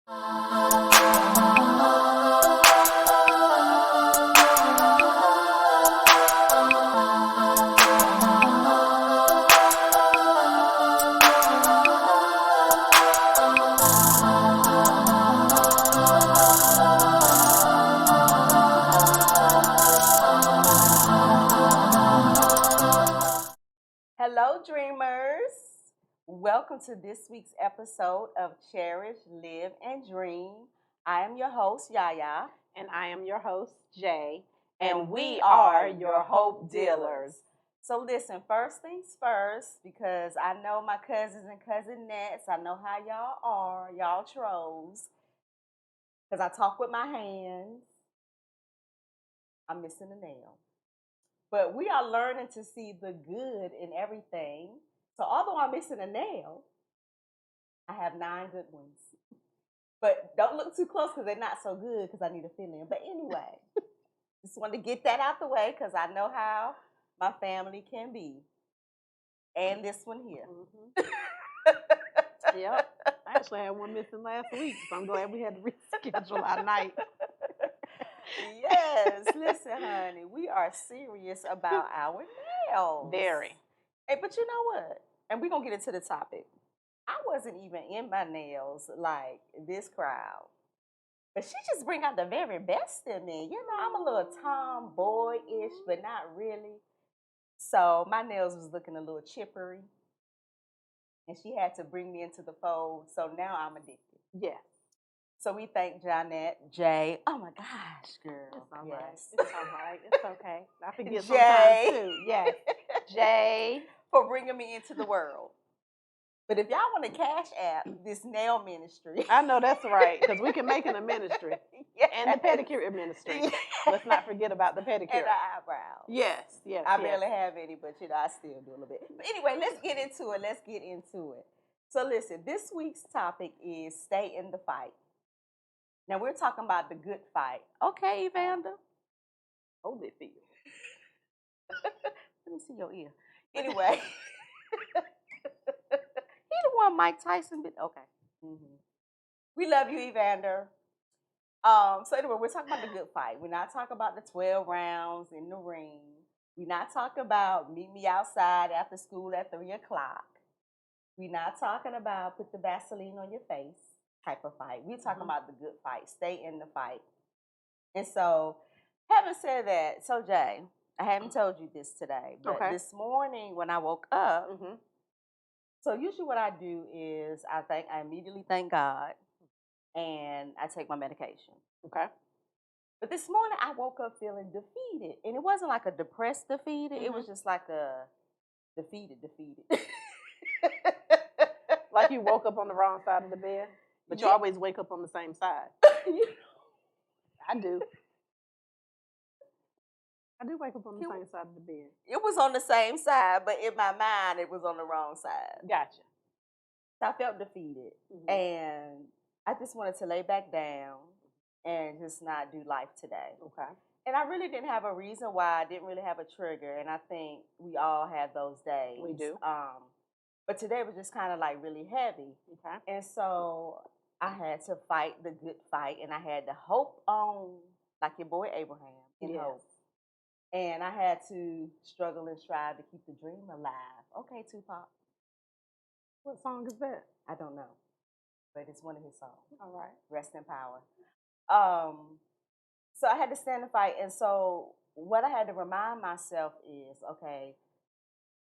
Hello, dreamers. Welcome to this week's episode of Cherish, Live, and Dream. I am your host, YaYa. And I am your host, Jay. And we are your hope dealers. So listen, first things first, because I know my cousins and cousinettes, I know how y'all are, y'all trolls. Because I talk with my hands. I'm missing a nail. But we are learning to see the good in everything. So although I'm missing a nail, I have 9 good ones. But don't look too close because they're not so good because I need a fill-in. But anyway, just wanted to get that out the way because I know how my family can be. And this one here. Mm-hmm. Yep. I actually had one missing last week, so I'm glad we had to reschedule our night. Yes, listen, honey, we are serious about our nails. Very. Hey, but you know what? And we're going to get into the topic. I wasn't even in my nails like this crowd. But she just bring out the very best in me. You know, I'm a little tomboy-ish, but not really. So my nails was looking a little chippery. And she had to bring me into the fold. So now I'm addicted. Yeah. So we thank Jay. Oh my gosh, girl. It's all yes. right. It's all right. It's okay. I forget Jay. sometimes too. Yes. Jay. For bringing me into the world. But if y'all want to cash app this nail ministry. I know that's right, because we can make it a ministry. Yes. And the pedicure ministry. Yes. Let's not forget about the pedicure. And the eyebrows. Yes, yes. I barely have any, but I still do a little bit. But anyway, let's get into it. So listen, this week's topic is stay in the fight. Now we're talking about the good fight. Okay, Evander? Hold it for you. Let me see your ear. Anyway. He the one Mike Tyson bit. Okay. Mm-hmm. We love you, Evander. So anyway, we're talking about the good fight. We're not talking about the 12 rounds in the ring. We're not talking about meet me outside after school at 3 o'clock. We're not talking about put the Vaseline on your face type of fight. We're talking about the good fight. Stay in the fight. And so, having said that, so Jay, I haven't told you this today, but this morning when I woke up, so usually what I do is I immediately thank God and I take my medication. Okay. But this morning I woke up feeling defeated. And it wasn't like a depressed defeated. It was just like a defeated. Like you woke up on the wrong side of the bed? But you always wake up on the same side. I do. I do wake up on the same side of the bed. It was on the same side, but in my mind, it was on the wrong side. Gotcha. So I felt defeated. And I just wanted to lay back down and just not do life today. Okay. And I really didn't have a reason why. I didn't really have a trigger. And I think we all have those days. We do. But today was just kind of like really heavy. Okay. And so I had to fight the good fight. And I had to hope on, like your boy Abraham, in hope. And I had to struggle and strive to keep the dream alive. Okay, Tupac. What song is that? I don't know. But it's one of his songs. All right. Rest in power. So I had to stand and fight. And so what I had to remind myself is, okay,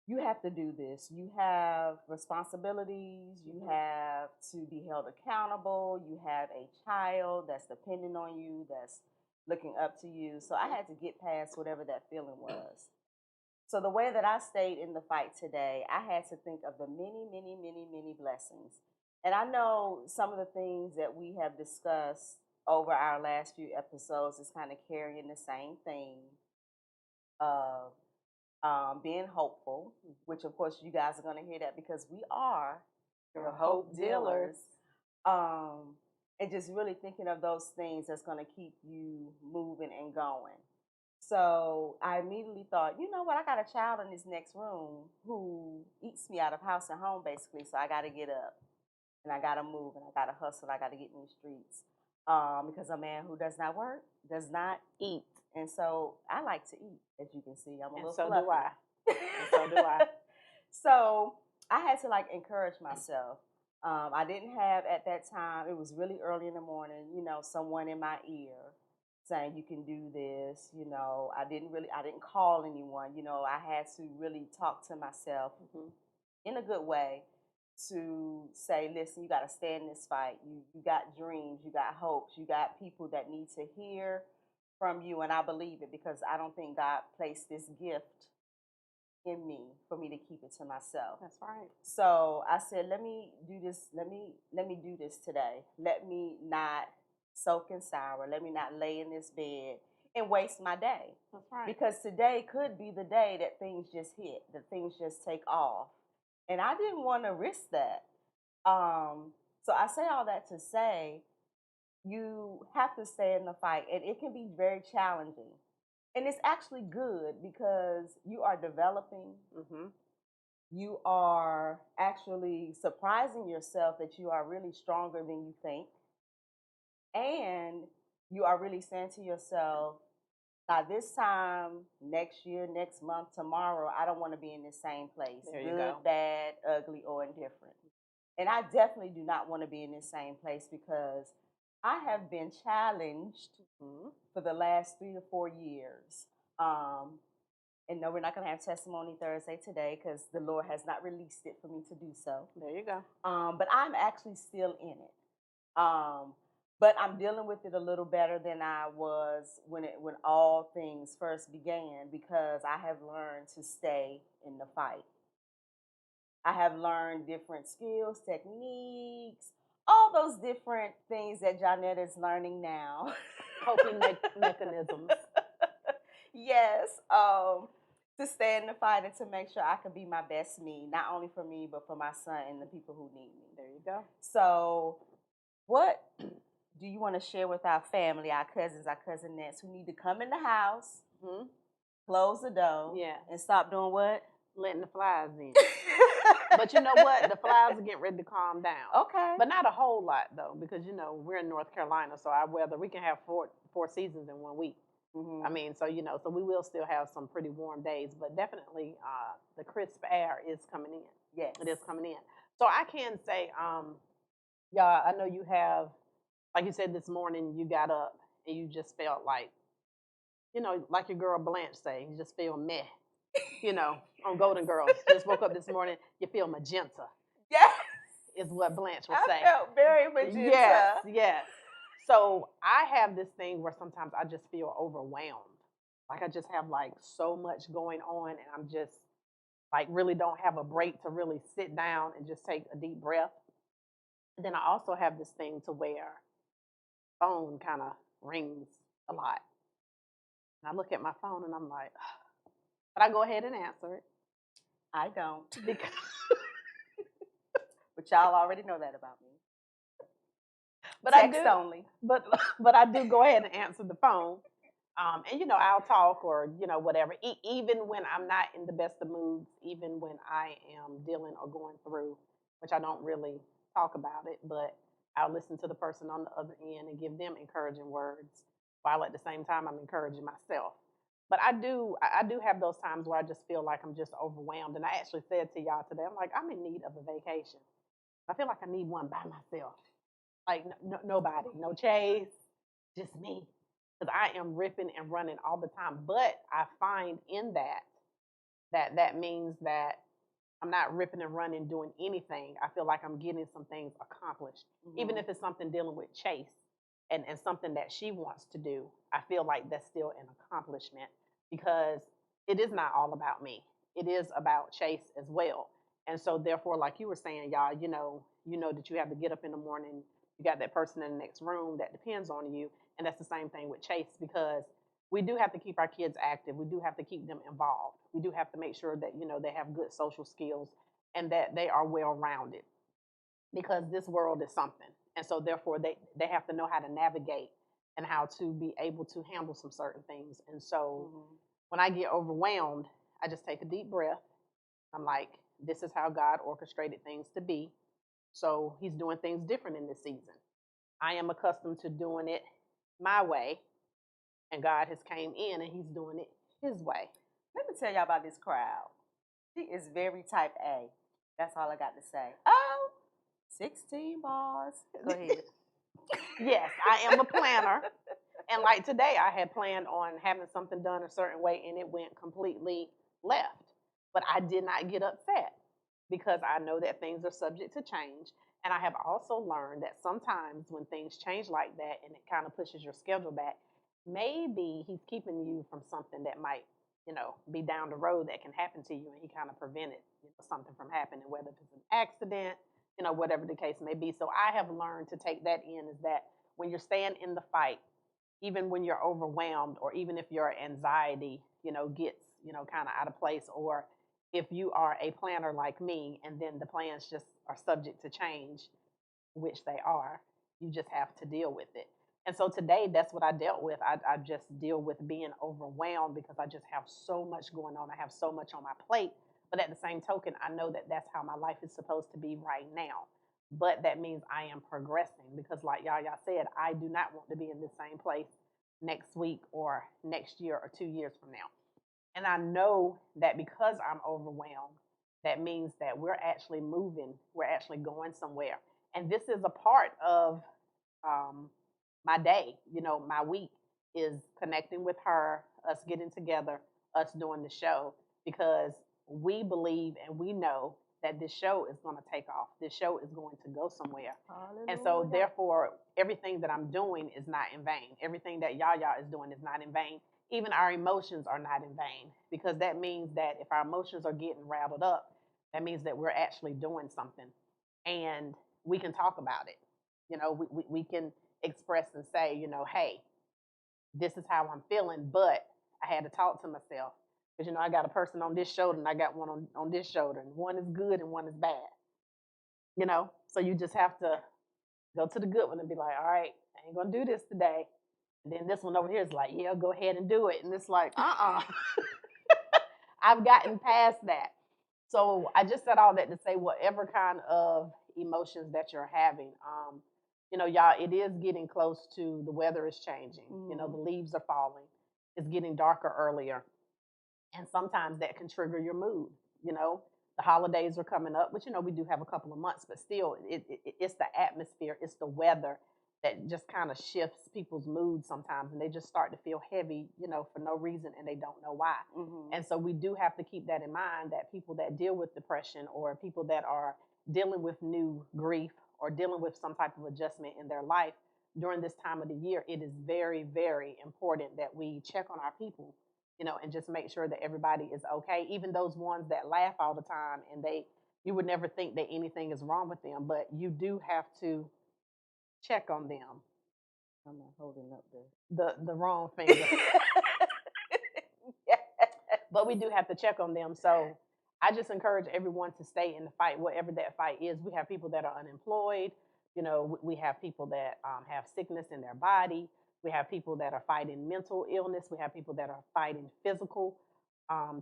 you have to do this. You have responsibilities. You have to be held accountable. You have a child that's depending on you, that's looking up to you. So I had to get past whatever that feeling was. So the way that I stayed in the fight today, I had to think of the many blessings. And I know some of the things that we have discussed over our last few episodes is kind of carrying the same thing of being hopeful, which of course you guys are going to hear that because we are your hope dealers. And just really thinking of those things that's going to keep you moving and going. So I immediately thought, you know what, I got a child in this next room who eats me out of house and home basically, so I got to get up. and I gotta move, and I gotta hustle. I gotta get in these streets. Because a man who does not work does not eat, and so I like to eat. As you can see, I'm a And little so fluffy. do I. And so do I. So I had to like encourage myself. I didn't have at that time. It was really early in the morning. Someone in my ear saying you can do this. I didn't call anyone. I had to really talk to myself in a good way to say, listen, you got to stay in this fight. You got dreams, you got hopes, you got people that need to hear from you, and I believe it because I don't think God placed this gift in me for me to keep it to myself. That's right. So I said, let me do this. Let me do this today. Let me not soak in sour. Let me not lay in this bed and waste my day. That's right. Because today could be the day that things just hit, that things just take off. And I didn't want to risk that. So I say all that to say you have to stay in the fight, and it can be very challenging. And it's actually good because you are developing. You are actually surprising yourself that you are really stronger than you think. And you are really saying to yourself, by this time next year, next month, tomorrow, I don't want to be in the same place. There you Good, go. bad, ugly, or indifferent. And I definitely do not want to be in the same place because I have been challenged for the last 3 to 4 years. And no, we're not going to have Testimony Thursday today because the Lord has not released it for me to do so. There you go. But I'm actually still in it. But I'm dealing with it a little better than I was when all things first began because I have learned to stay in the fight. I have learned different skills, techniques, all those different things that Jonette is learning now. Coping mechanisms. Yes, to stay in the fight and to make sure I can be my best me, not only for me, but for my son and the people who need me. There you go. So, what do you want to share with our family, our cousins, our cousinettes who need to come in the house, close the door, and stop doing what? Letting the flies in. But you know what? The flies are getting ready to calm down. Okay. But not a whole lot, though, because, we're in North Carolina, so our weather, we can have four seasons in 1 week. I mean, so, so we will still have some pretty warm days, but definitely the crisp air is coming in. Yes. It is coming in. So I can say, y'all, I know you have, like you said this morning, you got up and you just felt like, like your girl Blanche say, you just feel meh. On Golden Girls. Just woke up this morning, you feel magenta. Yes. Is what Blanche would say. I felt very magenta. Yes, yes. So I have this thing where sometimes I just feel overwhelmed. Like I just have like so much going on and I'm just like really don't have a break to really sit down and just take a deep breath. And then I also have this thing to where phone kind of rings a lot. And I look at my phone and I'm like, but I go ahead and answer it. I don't. Because but y'all already know that about me. But Text I do, only. But I do go ahead and answer the phone. And I'll talk or whatever. Even when I'm not in the best of moods, even when I am dealing or going through, which I don't really talk about it, but I'll listen to the person on the other end and give them encouraging words, while at the same time I'm encouraging myself. But I do have those times where I just feel like I'm just overwhelmed. And I actually said to y'all today, I'm like, I'm in need of a vacation. I feel like I need one by myself. Like nobody, no chase, just me. Because I am ripping and running all the time. But I find in that means that I'm not ripping and running doing anything. I feel like I'm getting some things accomplished. Even if it's something dealing with Chase and something that she wants to do, I feel like that's still an accomplishment because it is not all about me. It is about Chase as well. And so therefore, like you were saying, y'all, you know that you have to get up in the morning. You got that person in the next room that depends on you. And that's the same thing with Chase because we do have to keep our kids active. We do have to keep them involved. We do have to make sure that, they have good social skills and that they are well-rounded because this world is something. And so therefore they have to know how to navigate and how to be able to handle some certain things. And so when I get overwhelmed, I just take a deep breath. I'm like, this is how God orchestrated things to be. So he's doing things different in this season. I am accustomed to doing it my way, and God has came in and he's doing it his way. Let me tell y'all about this crowd. She is very type A. That's all I got to say. Oh, 16 bars. Go ahead. Yes, I am a planner. And like today, I had planned on having something done a certain way and it went completely left. But I did not get upset because I know that things are subject to change. And I have also learned that sometimes when things change like that and it kind of pushes your schedule back, maybe he's keeping you from something that might, be down the road that can happen to you. And he kind of prevented something from happening, whether it's an accident, whatever the case may be. So I have learned to take that in is that when you're staying in the fight, even when you're overwhelmed or even if your anxiety, gets, kind of out of place, or if you are a planner like me and then the plans just are subject to change, which they are, you just have to deal with it. And so today, that's what I dealt with. I just deal with being overwhelmed because I just have so much going on. I have so much on my plate. But at the same token, I know that that's how my life is supposed to be right now. But that means I am progressing because, like YaYa said, I do not want to be in the same place next week or next year or 2 years from now. And I know that because I'm overwhelmed, that means that we're actually moving, we're actually going somewhere. And this is a part of um, my day, my week is connecting with her, us getting together, us doing the show, because we believe and we know that this show is going to take off. This show is going to go somewhere. Hallelujah. And so, therefore, everything that I'm doing is not in vain. Everything that YaYa is doing is not in vain. Even our emotions are not in vain, because that means that if our emotions are getting rattled up, that means that we're actually doing something and we can talk about it. We can express and say, hey, this is how I'm feeling, but I had to talk to myself because, I got a person on this shoulder and I got one on this shoulder, and one is good and one is bad, So you just have to go to the good one and be like, all right, I ain't going to do this today. And then this one over here is like, yeah, go ahead and do it. And it's like, I've gotten past that. So I just said all that to say whatever kind of emotions that you're having, y'all, it is getting close to the weather is changing. The leaves are falling. It's getting darker earlier. And sometimes that can trigger your mood. The holidays are coming up, but we do have a couple of months, but still it's the atmosphere, it's the weather that just kind of shifts people's moods sometimes, and they just start to feel heavy, for no reason, and they don't know why. And so we do have to keep that in mind, that people that deal with depression or people that are dealing with new grief or dealing with some type of adjustment in their life during this time of the year, it is very, very important that we check on our people, and just make sure that everybody is okay. Even those ones that laugh all the time and you would never think that anything is wrong with them, but you do have to check on them. I'm not holding up the wrong finger. But we do have to check on them. So I just encourage everyone to stay in the fight, whatever that fight is. We have people that are unemployed. We have people that have sickness in their body. We have people that are fighting mental illness. We have people that are fighting physical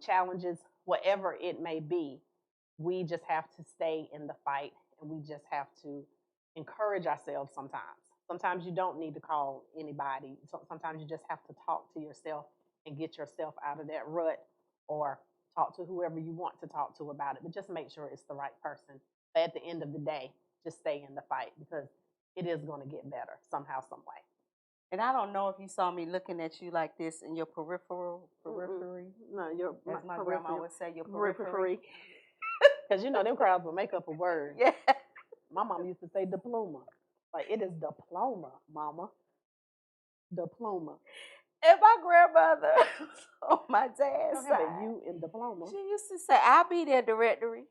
challenges, whatever it may be. We just have to stay in the fight, and we just have to encourage ourselves sometimes. Sometimes you don't need to call anybody. Sometimes you just have to talk to yourself and get yourself out of that rut, or talk to whoever you want to talk to about it. But just make sure it's the right person. But at the end of the day, just stay in the fight, because it is going to get better somehow, some way. And I don't know if you saw me looking at you like this in your periphery. No, as my grandma would say, your periphery. Periphery. Because them crowds will make up a word. Yeah. My mom used to say diploma. Like, it is diploma, mama. Diploma. And my grandmother on my dad's Have side, a U in diploma. she used to say, "I'll be there directory."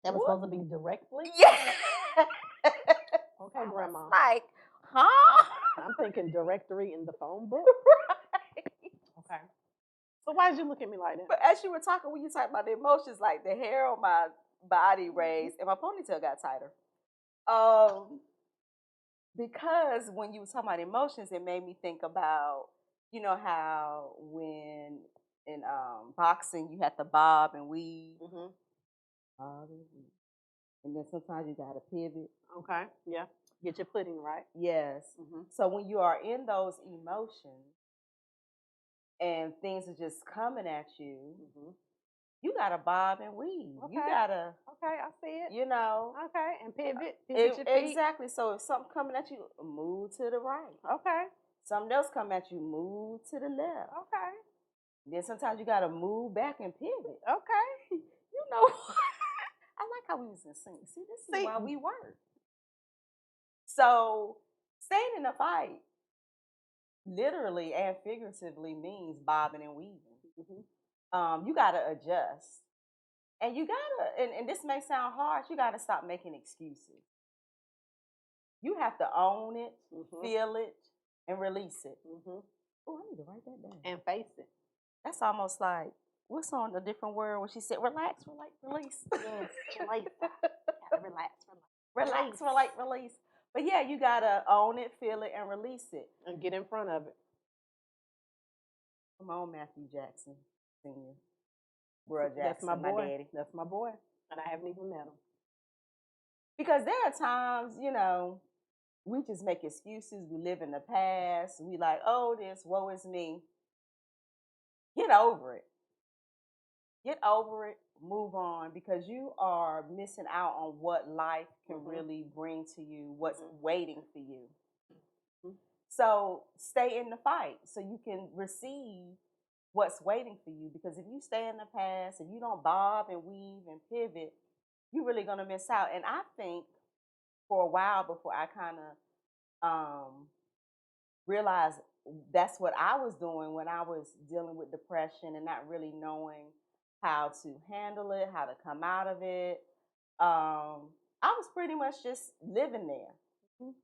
That was supposed to be directly? Yeah. Okay, grandma. Like, huh? I'm thinking directory in the phone book. Right. Okay. So why did you look at me like that? But as you were talking, when you talked about the emotions, like the hair on my body raised and my ponytail got tighter. Because when you were talking about emotions, it made me think about, how when in boxing you had to bob and weave. Mm-hmm. and then sometimes you gotta pivot. Okay. Yeah. Get your footing right. Yes. Mm-hmm. So when you are in those emotions and things are just coming at you, Mm-hmm. you gotta bob and weave. Okay. You gotta, Okay. I see it. you know, Okay. And pivot your feet. exactly. So if something coming at you, move to the right. Okay. Something else come at you, move to the left. Okay. Then sometimes you gotta move back and pivot. Okay. You know, I like how we was in sync. See, this is See. why we work. So staying in the fight literally and figuratively means bobbing and weaving. You gotta adjust. And you gotta, and this may sound harsh, you gotta stop making excuses. You have to own it, feel it, and release it. Oh, I need to write that down. And face it. That's almost like, what's on a different word when she said, relax, release. Yes, release. Relax, release. But yeah, you gotta own it, feel it, and release it. And get in front of it. Come on, Matthew Jackson Sr. Bro Jackson, that's my boy. Daddy. That's my boy. And I haven't even met him. Because there are times, we just make excuses. We live in the past. We like, oh, this, woe is me. Get over it. Get over it. Move on, because you are missing out on what life can really bring to you, what's waiting for you. So stay in the fight so you can receive what's waiting for you. Because if you stay in the past and you don't bob and weave and pivot, you're really going to miss out. And I think for a while before I kind of realized that's what I was doing when I was dealing with depression and not really knowing how to handle it, how to come out of it. I was pretty much just living there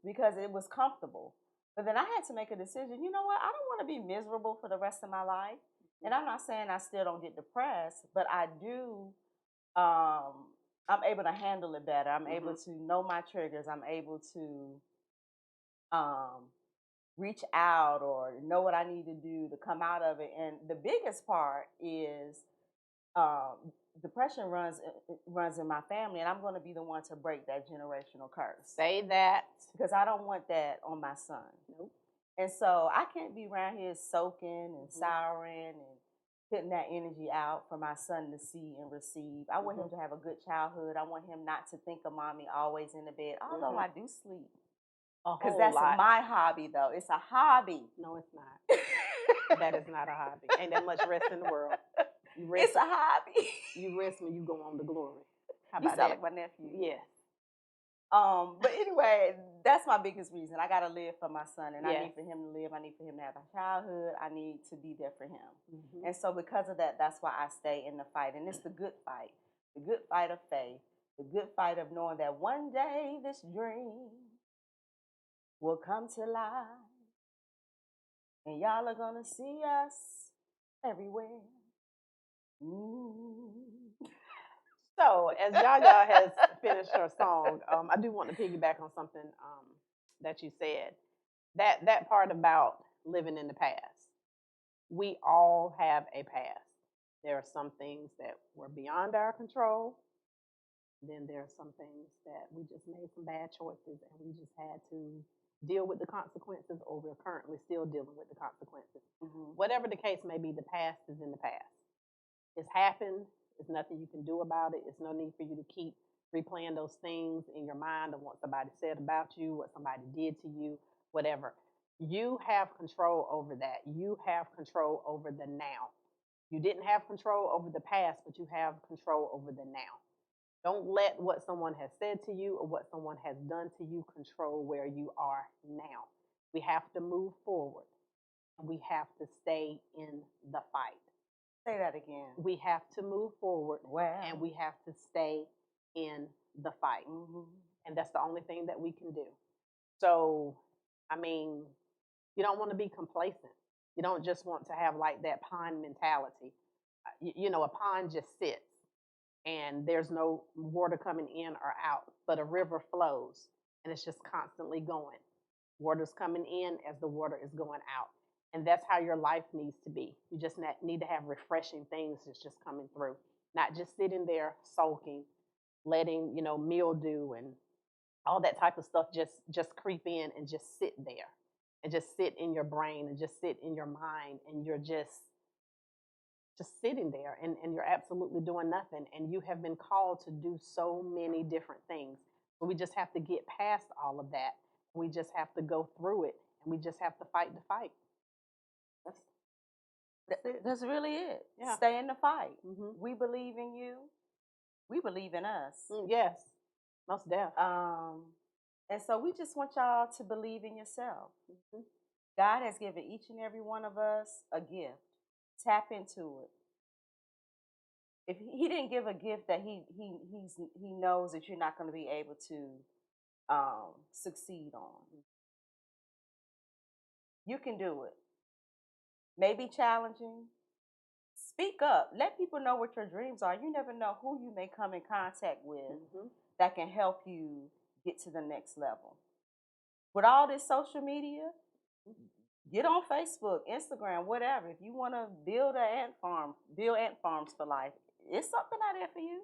because it was comfortable. But then I had to make a decision. You know what? I don't want to be miserable for the rest of my life. And I'm not saying I still don't get depressed, but I do. I'm able to handle it better. I'm able to know my triggers. I'm able to reach out or know what I need to do to come out of it. And the biggest part is depression runs in my family, and I'm going to be the one to break that generational curse. Say that. Because I don't want that on my son. Nope. And so I can't be around here soaking and souring and putting that energy out for my son to see and receive. I want him to have a good childhood. I want him not to think of mommy always in the bed, although I do sleep. Because that's my hobby, though. It's a hobby. No, it's not. That is not a hobby. Ain't that much rest in the world. It's a hobby. You rest when you go on to glory. How about that? Like my nephew. Yes. But anyway, that's my biggest reason. I gotta live for my son, and I need for him to live. I need for him to have a childhood. I need to be there for him. And so because of that, that's why I stay in the fight. And it's the good fight of faith, the good fight of knowing that one day this dream will come to life, and y'all are gonna see us everywhere. So, as YaYa has finished her song, I do want to piggyback on something that you said. That part about living in the past. We all have a past. There are some things that were beyond our control. Then there are some things that we just made some bad choices and we just had to deal with the consequences, or we're currently still dealing with the consequences. Whatever the case may be, the past is in the past. It's happened. There's nothing you can do about it. It's no need for you to keep replaying those things in your mind of what somebody said about you, what somebody did to you, whatever. You have control over that. You have control over the now. You didn't have control over the past, but you have control over the now. Don't let what someone has said to you or what someone has done to you control where you are now. We have to move forward, and we have to stay in the fight. Say that again. We have to move forward, and we have to stay in the fight. And that's the only thing that we can do. So, I mean, you don't want to be complacent. You don't just want to have like that pond mentality. A pond just sits and there's no water coming in or out, but a river flows and it's just constantly going. Water's coming in as the water is going out. And that's how your life needs to be. You just need to have refreshing things that's just coming through, not just sitting there sulking, letting, mildew and all that type of stuff just creep in and just sit there and just sit in your brain and just sit in your mind, and you're just sitting there, and you're absolutely doing nothing, and you have been called to do so many different things. But we just have to get past all of that. We just have to go through it, and we just have to fight the fight. That's, that's it. That's really it. Yeah. Stay in the fight. Mm-hmm. We believe in you. We believe in us. Yes, most definitely. And so we just want y'all to believe in yourself. Mm-hmm. God has given each and every one of us a gift. Tap into it. If he didn't give a gift that he knows that you're not going to be able to succeed on, you can do it. Maybe challenging. Speak up. Let people know what your dreams are. You never know who you may come in contact with that can help you get to the next level. With all this social media, get on Facebook, Instagram, whatever. If you want to build an ant farm, build ant farms for life. It's something out there for you.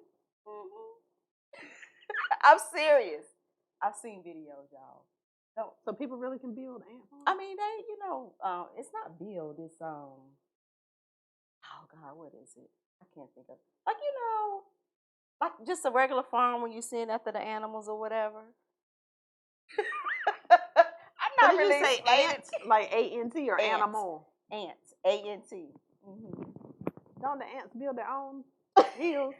I'm serious. I've seen videos, y'all. So people really can build ant farms? I mean, they, it's not build. It's oh God, what is it? I can't think of. Like just a regular farm when you're seeing after the animals or whatever. I'm not really you say ants, like A-N-T or ants. animal? Ants, A-N-T. Mm-hmm. Don't the ants build their own hills?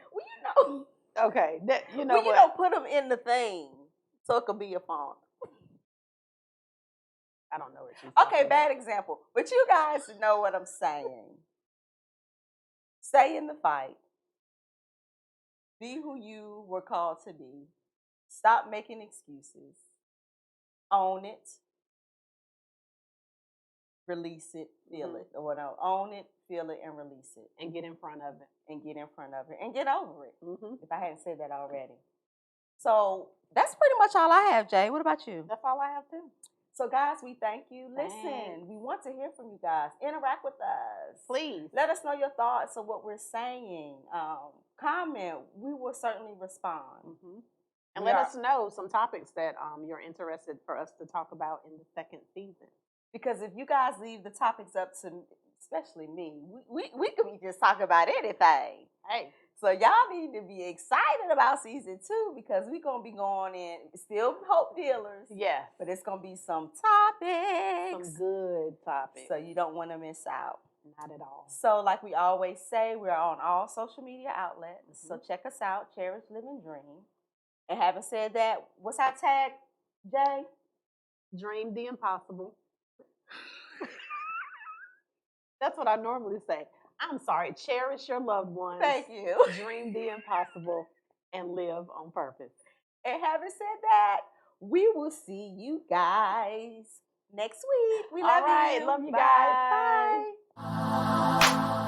Well, Okay, that you don't put them in the thing so it could be a farm. I don't know what she's Okay, bad example, but you guys know what I'm saying. Stay in the fight. Be who you were called to be. Stop making excuses. Own it. Release it. Feel it. Or whatever. Own it, feel it, and release it. And get in front of it. And get in front of it. And get over it. If I hadn't said that already. So that's pretty much all I have, Jay. What about you? That's all I have too. So, guys, we thank you. Listen, we want to hear from you guys. Interact with us. Please. Let us know your thoughts of what we're saying. Comment. We will certainly respond. And let us know some topics that you're interested for us to talk about in the second season. Because if you guys leave the topics up to, especially me, we could be just talking about anything. Hey. So y'all need to be excited about season 2 because we're going to be going in, still hope dealers. Yes. But it's going to be some topics. Some good topics. So you don't want to miss out. Not at all. So like we always say, we're on all social media outlets. So check us out, Cherish, Live, and Dream. And having said that, what's our tag, Jay? Dream the impossible. That's what I normally say. I'm sorry. Cherish your loved ones. Thank you. Dream the impossible and live on purpose. And having said that, we will see you guys next week. We love you. Love you guys. Bye.